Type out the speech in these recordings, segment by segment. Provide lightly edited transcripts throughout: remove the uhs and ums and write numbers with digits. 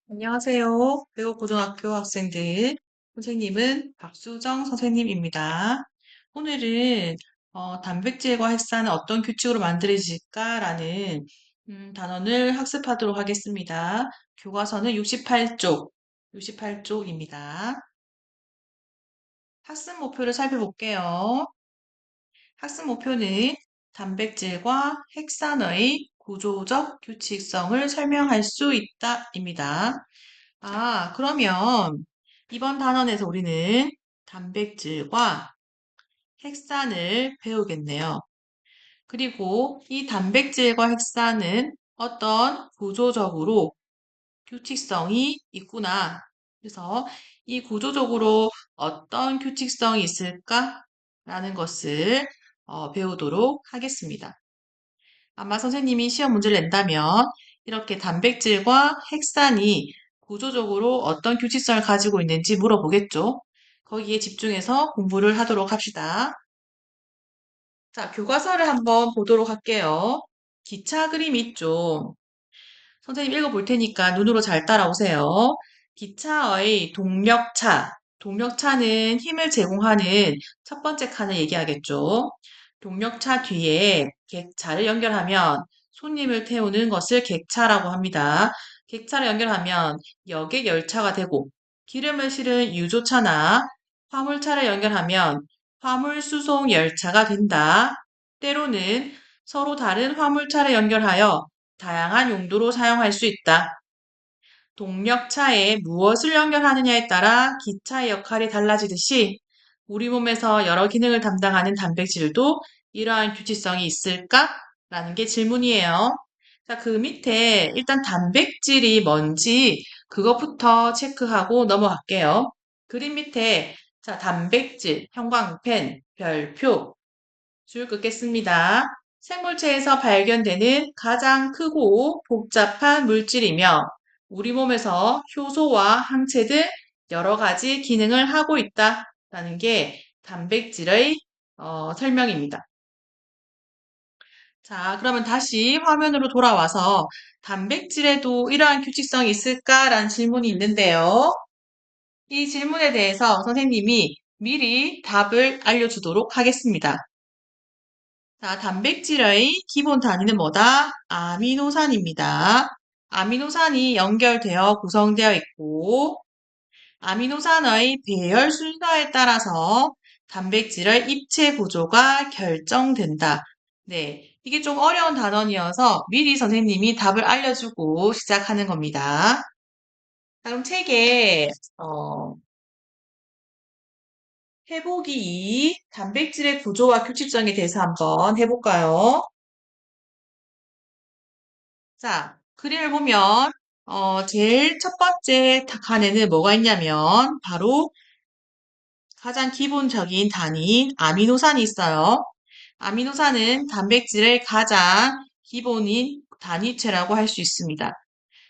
안녕하세요. 배우고등학교 학생들. 선생님은 박수정 선생님입니다. 오늘은 단백질과 핵산은 어떤 규칙으로 만들어질까라는 단원을 학습하도록 하겠습니다. 교과서는 68쪽입니다. 학습 목표를 살펴볼게요. 학습 목표는 단백질과 핵산의 구조적 규칙성을 설명할 수 있다입니다. 그러면 이번 단원에서 우리는 단백질과 핵산을 배우겠네요. 그리고 이 단백질과 핵산은 어떤 구조적으로 규칙성이 있구나. 그래서 이 구조적으로 어떤 규칙성이 있을까라는 것을 배우도록 하겠습니다. 아마 선생님이 시험 문제를 낸다면 이렇게 단백질과 핵산이 구조적으로 어떤 규칙성을 가지고 있는지 물어보겠죠. 거기에 집중해서 공부를 하도록 합시다. 자, 교과서를 한번 보도록 할게요. 기차 그림 있죠? 선생님 읽어볼 테니까 눈으로 잘 따라오세요. 기차의 동력차. 동력차는 힘을 제공하는 첫 번째 칸을 얘기하겠죠. 동력차 뒤에 객차를 연결하면 손님을 태우는 것을 객차라고 합니다. 객차를 연결하면 여객 열차가 되고 기름을 실은 유조차나 화물차를 연결하면 화물 수송 열차가 된다. 때로는 서로 다른 화물차를 연결하여 다양한 용도로 사용할 수 있다. 동력차에 무엇을 연결하느냐에 따라 기차의 역할이 달라지듯이 우리 몸에서 여러 기능을 담당하는 단백질도 이러한 규칙성이 있을까? 라는 게 질문이에요. 자, 그 밑에 일단 단백질이 뭔지 그것부터 체크하고 넘어갈게요. 그림 밑에 자, 단백질, 형광펜, 별표, 줄 긋겠습니다. 생물체에서 발견되는 가장 크고 복잡한 물질이며 우리 몸에서 효소와 항체 등 여러 가지 기능을 하고 있다라는 게 단백질의 설명입니다. 자, 그러면 다시 화면으로 돌아와서 단백질에도 이러한 규칙성이 있을까라는 질문이 있는데요. 이 질문에 대해서 선생님이 미리 답을 알려주도록 하겠습니다. 자, 단백질의 기본 단위는 뭐다? 아미노산입니다. 아미노산이 연결되어 구성되어 있고, 아미노산의 배열 순서에 따라서 단백질의 입체 구조가 결정된다. 네, 이게 좀 어려운 단원이어서 미리 선생님이 답을 알려주고 시작하는 겁니다. 자, 그럼 책에 해보기 2, 단백질의 구조와 규칙성에 대해서 한번 해볼까요? 자, 그림을 보면, 제일 첫 번째 칸에는 뭐가 있냐면, 바로 가장 기본적인 단위인 아미노산이 있어요. 아미노산은 단백질의 가장 기본인 단위체라고 할 수 있습니다.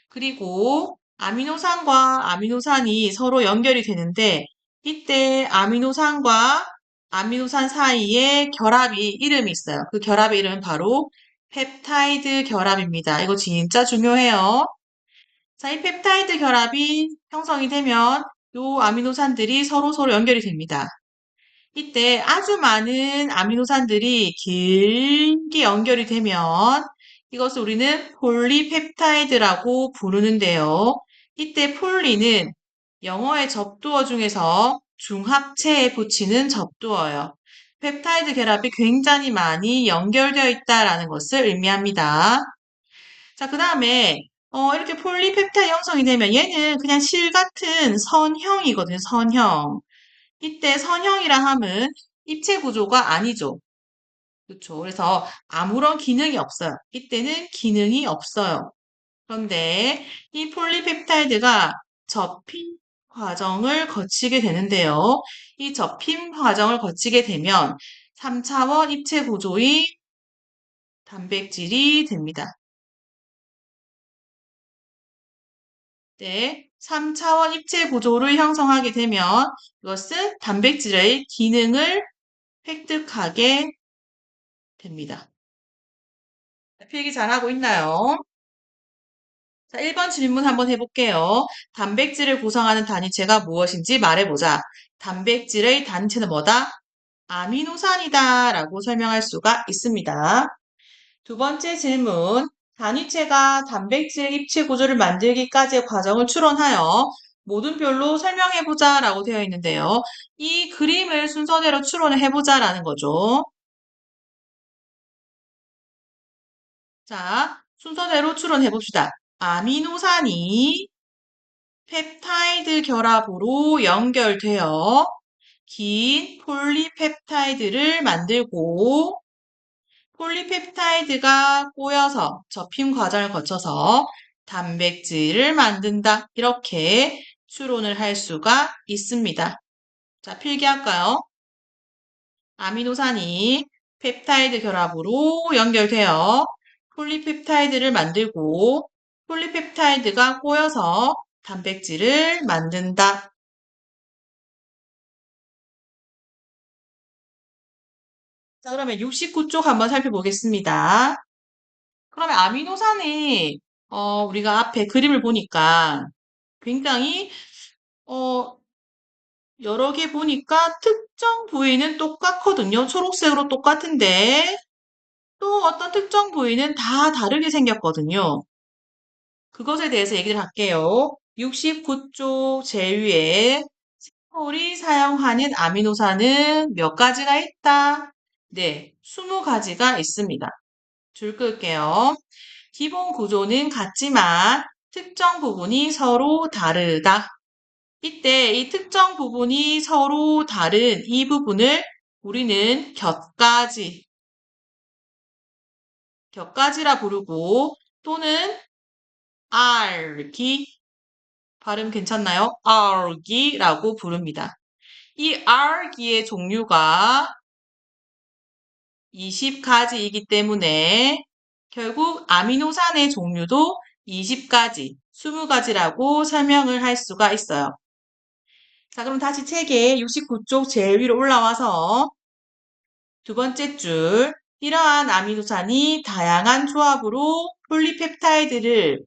그리고 아미노산과 아미노산이 서로 연결이 되는데, 이때 아미노산과 아미노산 사이에 결합이 이름이 있어요. 그 결합의 이름은 바로 펩타이드 결합입니다. 이거 진짜 중요해요. 자, 이 펩타이드 결합이 형성이 되면 요 아미노산들이 서로 연결이 됩니다. 이때 아주 많은 아미노산들이 길게 연결이 되면 이것을 우리는 폴리펩타이드라고 부르는데요. 이때 폴리는 영어의 접두어 중에서 중합체에 붙이는 접두어예요. 펩타이드 결합이 굉장히 많이 연결되어 있다라는 것을 의미합니다. 자, 그 다음에 이렇게 폴리펩타이드 형성이 되면 얘는 그냥 실 같은 선형이거든요. 선형. 이때 선형이라 함은 입체 구조가 아니죠. 그렇죠. 그래서 아무런 기능이 없어요. 이때는 기능이 없어요. 그런데 이 폴리펩타이드가 접힘 과정을 거치게 되는데요. 이 접힘 과정을 거치게 되면 3차원 입체 구조의 단백질이 됩니다. 네, 3차원 입체 구조를 형성하게 되면 이것은 단백질의 기능을 획득하게 됩니다. 필기 잘하고 있나요? 자, 1번 질문 한번 해볼게요. 단백질을 구성하는 단위체가 무엇인지 말해보자. 단백질의 단위체는 뭐다? 아미노산이다 라고 설명할 수가 있습니다. 두 번째 질문. 단위체가 단백질 입체 구조를 만들기까지의 과정을 추론하여 모든 별로 설명해보자 라고 되어 있는데요. 이 그림을 순서대로 추론을 해보자 라는 거죠. 자, 순서대로 추론해봅시다. 아미노산이 펩타이드 결합으로 연결되어 긴 폴리펩타이드를 만들고 폴리펩타이드가 꼬여서 접힘 과정을 거쳐서 단백질을 만든다. 이렇게 추론을 할 수가 있습니다. 자, 필기할까요? 아미노산이 펩타이드 결합으로 연결되어 폴리펩타이드를 만들고 폴리펩타이드가 꼬여서 단백질을 만든다. 자, 그러면 69쪽 한번 살펴보겠습니다. 그러면 아미노산이 우리가 앞에 그림을 보니까 굉장히 어, 여러 개 보니까 특정 부위는 똑같거든요. 초록색으로 똑같은데 또 어떤 특정 부위는 다 다르게 생겼거든요. 그것에 대해서 얘기를 할게요. 69쪽 제위에 생물이 사용하는 아미노산은 몇 가지가 있다? 네, 20가지가 있습니다. 줄 끌게요. 기본 구조는 같지만 특정 부분이 서로 다르다. 이때 이 특정 부분이 서로 다른 이 부분을 우리는 곁가지라 부르고 또는 알기, 발음 괜찮나요? 알기라고 부릅니다. 이 알기의 종류가 20가지이기 때문에 결국 아미노산의 종류도 20가지, 20가지라고 설명을 할 수가 있어요. 자, 그럼 다시 책의 69쪽 제일 위로 올라와서 두 번째 줄, 이러한 아미노산이 다양한 조합으로 폴리펩타이드를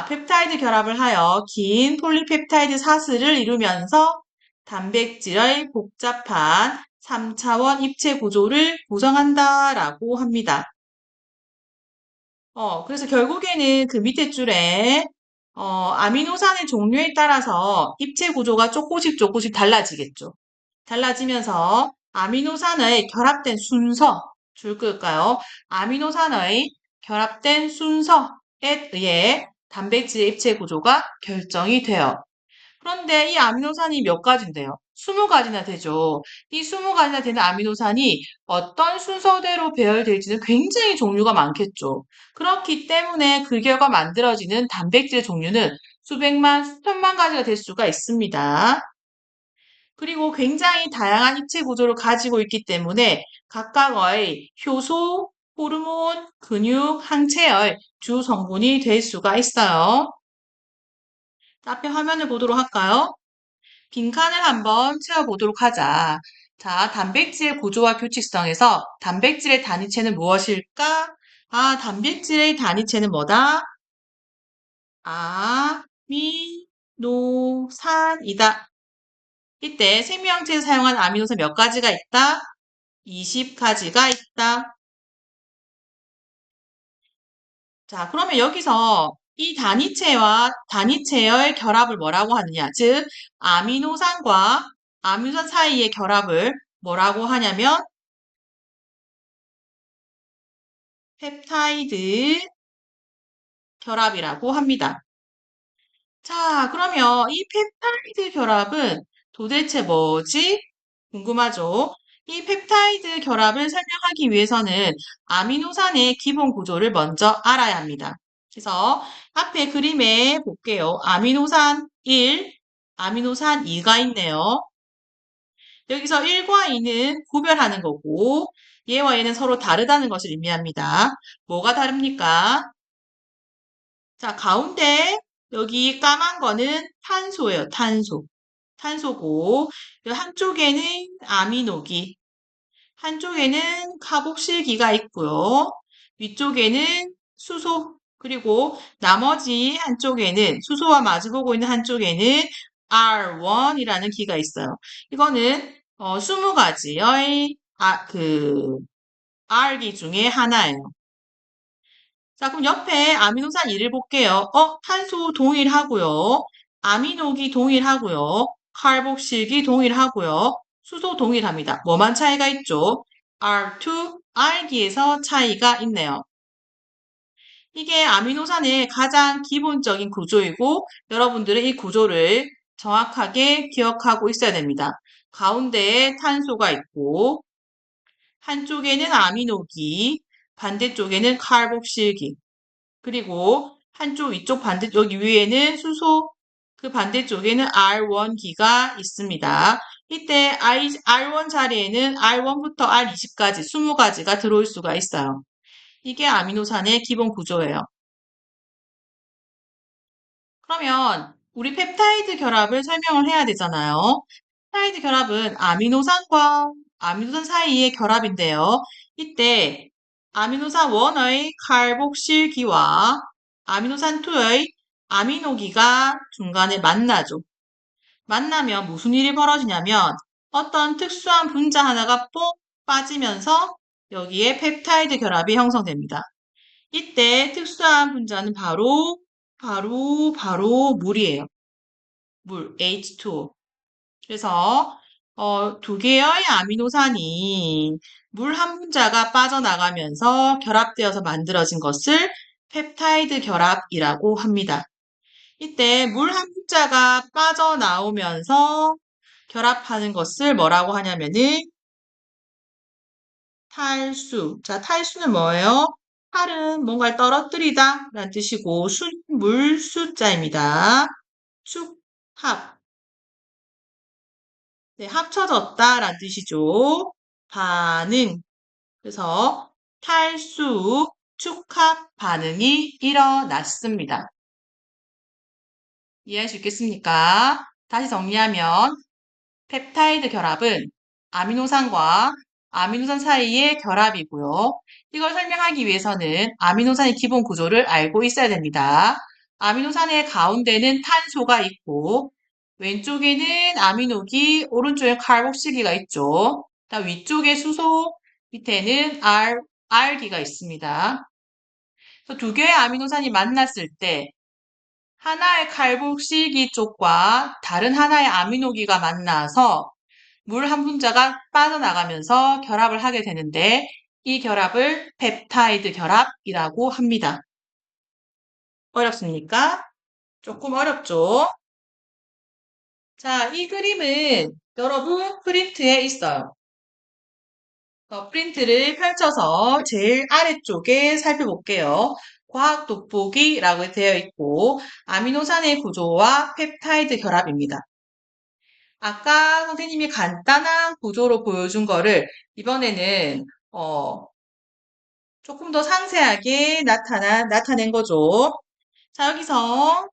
펩타이드 결합을 하여 긴 폴리펩타이드 사슬을 이루면서 단백질의 복잡한 3차원 입체 구조를 구성한다라고 합니다. 그래서 결국에는 그 밑에 줄에 아미노산의 종류에 따라서 입체 구조가 조금씩 달라지겠죠. 달라지면서 아미노산의 결합된 순서, 줄 끌까요? 아미노산의 결합된 순서에 의해 단백질의 입체 구조가 결정이 돼요. 그런데 이 아미노산이 몇 가지인데요? 20가지나 되죠. 이 20가지나 되는 아미노산이 어떤 순서대로 배열될지는 굉장히 종류가 많겠죠. 그렇기 때문에 그 결과 만들어지는 단백질 종류는 수백만, 수천만 가지가 될 수가 있습니다. 그리고 굉장히 다양한 입체 구조를 가지고 있기 때문에 각각의 효소, 호르몬, 근육, 항체의 주 성분이 될 수가 있어요. 앞에 화면을 보도록 할까요? 빈칸을 한번 채워보도록 하자. 자, 단백질 구조와 규칙성에서 단백질의 단위체는 무엇일까? 단백질의 단위체는 뭐다? 아미노산이다. 이때 생명체에서 사용한 아미노산 몇 가지가 있다? 20가지가 있다. 자, 그러면 여기서 이 단위체와 단위체의 결합을 뭐라고 하느냐? 즉, 아미노산과 아미노산 사이의 결합을 뭐라고 하냐면 펩타이드 결합이라고 합니다. 자, 그러면 이 펩타이드 결합은 도대체 뭐지? 궁금하죠? 이 펩타이드 결합을 설명하기 위해서는 아미노산의 기본 구조를 먼저 알아야 합니다. 그래서 앞에 그림에 볼게요. 아미노산 1, 아미노산 2가 있네요. 여기서 1과 2는 구별하는 거고 얘와 얘는 서로 다르다는 것을 의미합니다. 뭐가 다릅니까? 자, 가운데 여기 까만 거는 탄소예요. 탄소. 탄소고 한쪽에는 아미노기, 한쪽에는 카복실기가 있고요. 위쪽에는 수소, 그리고 나머지 한쪽에는 수소와 마주보고 있는 한쪽에는 R1이라는 기가 있어요. 이거는 20가지의 R기 중에 하나예요. 자, 그럼 옆에 아미노산 1을 볼게요. 탄소 동일하고요. 아미노기 동일하고요. 칼복실기 동일하고요. 수소 동일합니다. 뭐만 차이가 있죠? R2, R기에서 차이가 있네요. 이게 아미노산의 가장 기본적인 구조이고 여러분들은 이 구조를 정확하게 기억하고 있어야 됩니다. 가운데에 탄소가 있고 한쪽에는 아미노기, 반대쪽에는 칼복실기, 그리고 한쪽 위쪽 여기 위에는 수소, 그 반대쪽에는 R1기가 있습니다. 이때 R1 자리에는 R1부터 R20까지 20가지가 들어올 수가 있어요. 이게 아미노산의 기본 구조예요. 그러면 우리 펩타이드 결합을 설명을 해야 되잖아요. 펩타이드 결합은 아미노산과 아미노산 사이의 결합인데요. 이때 아미노산 1의 칼복실기와 아미노산 2의 아미노기가 중간에 만나죠. 만나면 무슨 일이 벌어지냐면 어떤 특수한 분자 하나가 뽁 빠지면서 여기에 펩타이드 결합이 형성됩니다. 이때 특수한 분자는 바로 물이에요. 물, H2O. 그래서 두 개의 아미노산이 물 한 분자가 빠져나가면서 결합되어서 만들어진 것을 펩타이드 결합이라고 합니다. 이때 물 한 분자가 빠져나오면서 결합하는 것을 뭐라고 하냐면은 탈수. 자, 탈수는 뭐예요? 탈은 뭔가를 떨어뜨리다 라는 뜻이고 물수자입니다. 축합. 네, 합쳐졌다 라는 뜻이죠. 반응. 그래서 탈수, 축합 반응이 일어났습니다. 이해할 수 있겠습니까? 다시 정리하면 펩타이드 결합은 아미노산과 아미노산 사이의 결합이고요. 이걸 설명하기 위해서는 아미노산의 기본 구조를 알고 있어야 됩니다. 아미노산의 가운데는 탄소가 있고 왼쪽에는 아미노기, 오른쪽에 칼복실기가 있죠. 다음 위쪽에 수소, 밑에는 R기가 있습니다. 그래서 두 개의 아미노산이 만났을 때 하나의 칼복실기 쪽과 다른 하나의 아미노기가 만나서 물 한 분자가 빠져나가면서 결합을 하게 되는데 이 결합을 펩타이드 결합이라고 합니다. 어렵습니까? 조금 어렵죠? 자, 이 그림은 여러분 프린트에 있어요. 프린트를 펼쳐서 제일 아래쪽에 살펴볼게요. 과학 돋보기라고 되어 있고 아미노산의 구조와 펩타이드 결합입니다. 아까 선생님이 간단한 구조로 보여준 거를 이번에는 조금 더 상세하게 나타낸 거죠. 자, 여기서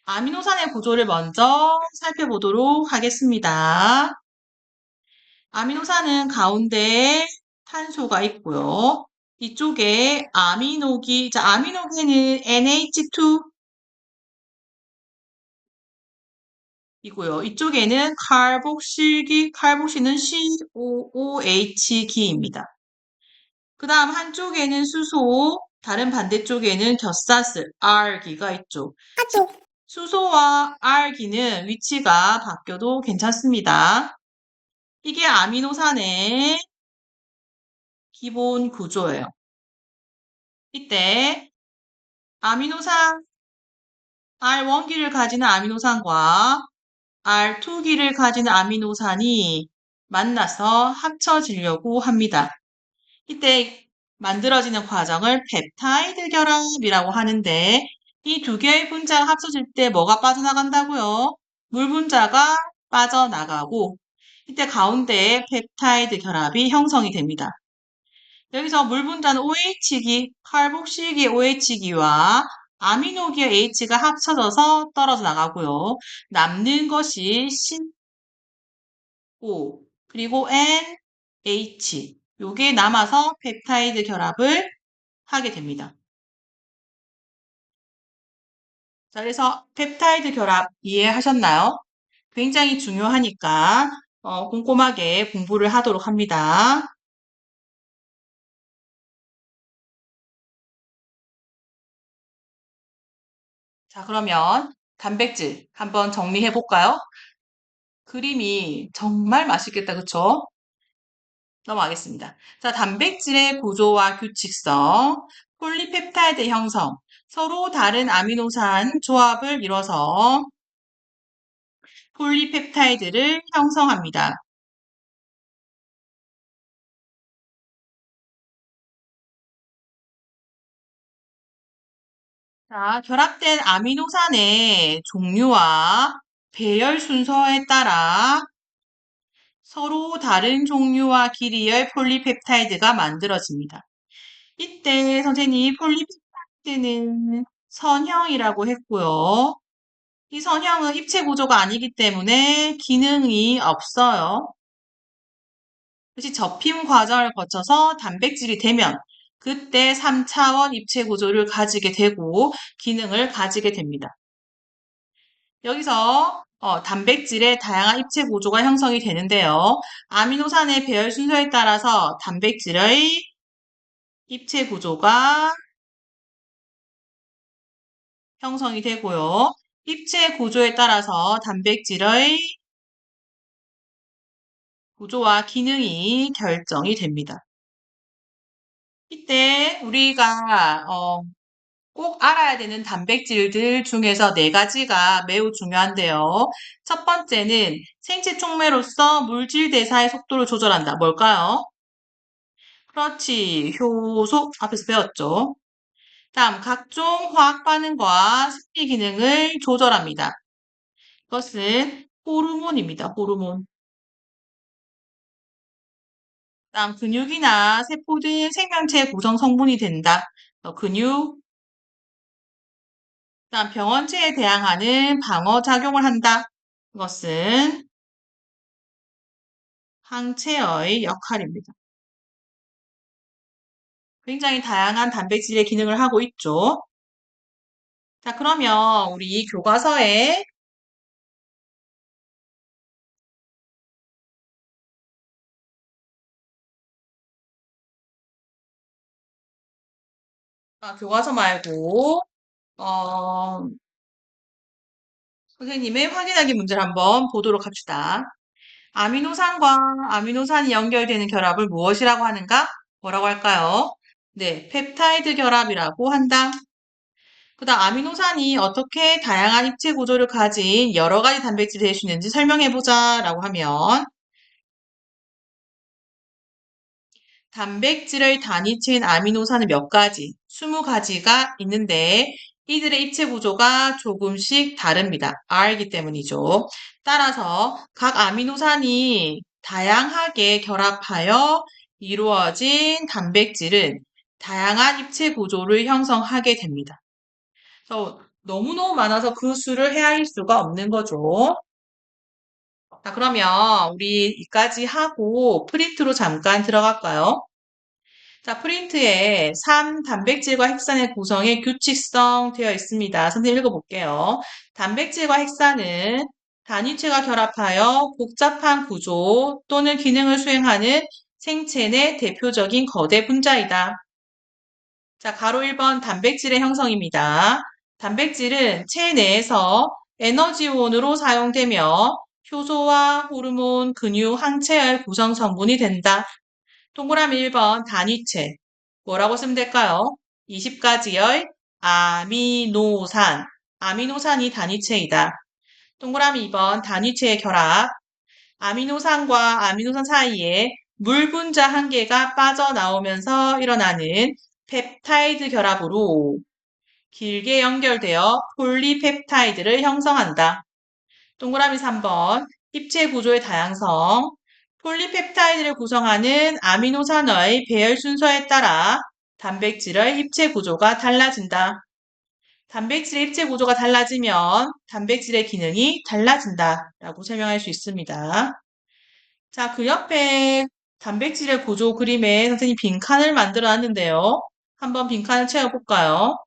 아미노산의 구조를 먼저 살펴보도록 하겠습니다. 아미노산은 가운데에 탄소가 있고요. 이쪽에 자, 아미노기는 NH2 이고요. 이쪽에는 칼복실은 COOH기입니다. 그 다음 한쪽에는 수소, 다른 반대쪽에는 겹사슬 R기가 있죠. 수소와 R기는 위치가 바뀌어도 괜찮습니다. 이게 아미노산의 기본 구조예요. 이때 아미노산 R1기를 가지는 아미노산과 R2기를 가지는 아미노산이 만나서 합쳐지려고 합니다. 이때 만들어지는 과정을 펩타이드 결합이라고 하는데 이 두 개의 분자가 합쳐질 때 뭐가 빠져나간다고요? 물 분자가 빠져나가고 이때 가운데에 펩타이드 결합이 형성이 됩니다. 여기서 물 분자는 OH기, 칼복실기 OH기와 아미노기의 H가 합쳐져서 떨어져 나가고요. 남는 것이 O 그리고 NH 요게 남아서 펩타이드 결합을 하게 됩니다. 자, 그래서 펩타이드 결합 이해하셨나요? 굉장히 중요하니까 꼼꼼하게 공부를 하도록 합니다. 자, 그러면 단백질 한번 정리해 볼까요? 그림이 정말 맛있겠다, 그쵸? 넘어가겠습니다. 자, 단백질의 구조와 규칙성, 폴리펩타이드 형성, 서로 다른 아미노산 조합을 이뤄서 폴리펩타이드를 형성합니다. 자, 결합된 아미노산의 종류와 배열 순서에 따라 서로 다른 종류와 길이의 폴리펩타이드가 만들어집니다. 이때 선생님이 폴리펩타이드는 선형이라고 했고요. 이 선형은 입체 구조가 아니기 때문에 기능이 없어요. 그것이 접힘 과정을 거쳐서 단백질이 되면 그때 3차원 입체 구조를 가지게 되고 기능을 가지게 됩니다. 여기서 단백질의 다양한 입체 구조가 형성이 되는데요. 아미노산의 배열 순서에 따라서 단백질의 입체 구조가 형성이 되고요. 입체 구조에 따라서 단백질의 구조와 기능이 결정이 됩니다. 이때 우리가 꼭 알아야 되는 단백질들 중에서 네 가지가 매우 중요한데요. 첫 번째는 생체 촉매로서 물질 대사의 속도를 조절한다. 뭘까요? 그렇지. 효소 앞에서 배웠죠. 다음 각종 화학 반응과 생리 기능을 조절합니다. 이것은 호르몬입니다. 호르몬. 다음 근육이나 세포 등 생명체 구성 성분이 된다. 근육. 다음 병원체에 대항하는 방어 작용을 한다. 이것은 항체의 역할입니다. 굉장히 다양한 단백질의 기능을 하고 있죠. 자, 그러면 우리 이 교과서에 교과서 말고 어, 선생님의 확인하기 문제를 한번 보도록 합시다. 아미노산과 아미노산이 연결되는 결합을 무엇이라고 하는가? 뭐라고 할까요? 네, 펩타이드 결합이라고 한다. 그다음 아미노산이 어떻게 다양한 입체 구조를 가진 여러 가지 단백질이 될 수 있는지 설명해 보자라고 하면 단백질의 단위체인 아미노산은 몇 가지? 20가지가 있는데 이들의 입체 구조가 조금씩 다릅니다. R이기 때문이죠. 따라서 각 아미노산이 다양하게 결합하여 이루어진 단백질은 다양한 입체 구조를 형성하게 됩니다. 그래서 너무너무 많아서 그 수를 헤아릴 수가 없는 거죠. 자, 그러면 우리 이까지 하고 프린트로 잠깐 들어갈까요? 자, 프린트에 3 단백질과 핵산의 구성의 규칙성 되어 있습니다. 선생님 읽어볼게요. 단백질과 핵산은 단위체가 결합하여 복잡한 구조 또는 기능을 수행하는 생체 내 대표적인 거대 분자이다. 자, 가로 1번 단백질의 형성입니다. 단백질은 체내에서 에너지원으로 사용되며 효소와 호르몬, 근육, 항체의 구성 성분이 된다. 동그라미 1번 단위체. 뭐라고 쓰면 될까요? 20가지의 아미노산. 아미노산이 단위체이다. 동그라미 2번 단위체의 결합. 아미노산과 아미노산 사이에 물 분자 한 개가 빠져나오면서 일어나는 펩타이드 결합으로 길게 연결되어 폴리펩타이드를 형성한다. 동그라미 3번 입체 구조의 다양성. 폴리펩타이드를 구성하는 아미노산의 배열 순서에 따라 단백질의 입체 구조가 달라진다. 단백질의 입체 구조가 달라지면 단백질의 기능이 달라진다. 라고 설명할 수 있습니다. 자, 그 옆에 단백질의 구조 그림에 선생님 빈칸을 만들어 놨는데요. 한번 빈칸을 채워볼까요?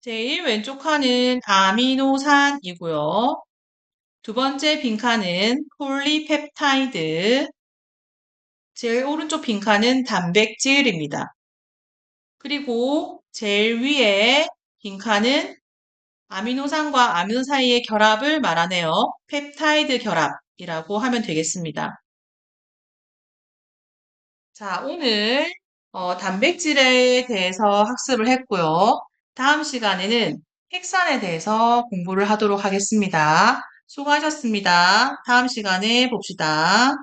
제일 왼쪽 칸은 아미노산이고요. 두 번째 빈칸은 폴리펩타이드, 제일 오른쪽 빈칸은 단백질입니다. 그리고 제일 위에 빈칸은 아미노산과 아미노 사이의 결합을 말하네요. 펩타이드 결합이라고 하면 되겠습니다. 자, 오늘 단백질에 대해서 학습을 했고요. 다음 시간에는 핵산에 대해서 공부를 하도록 하겠습니다. 수고하셨습니다. 다음 시간에 봅시다.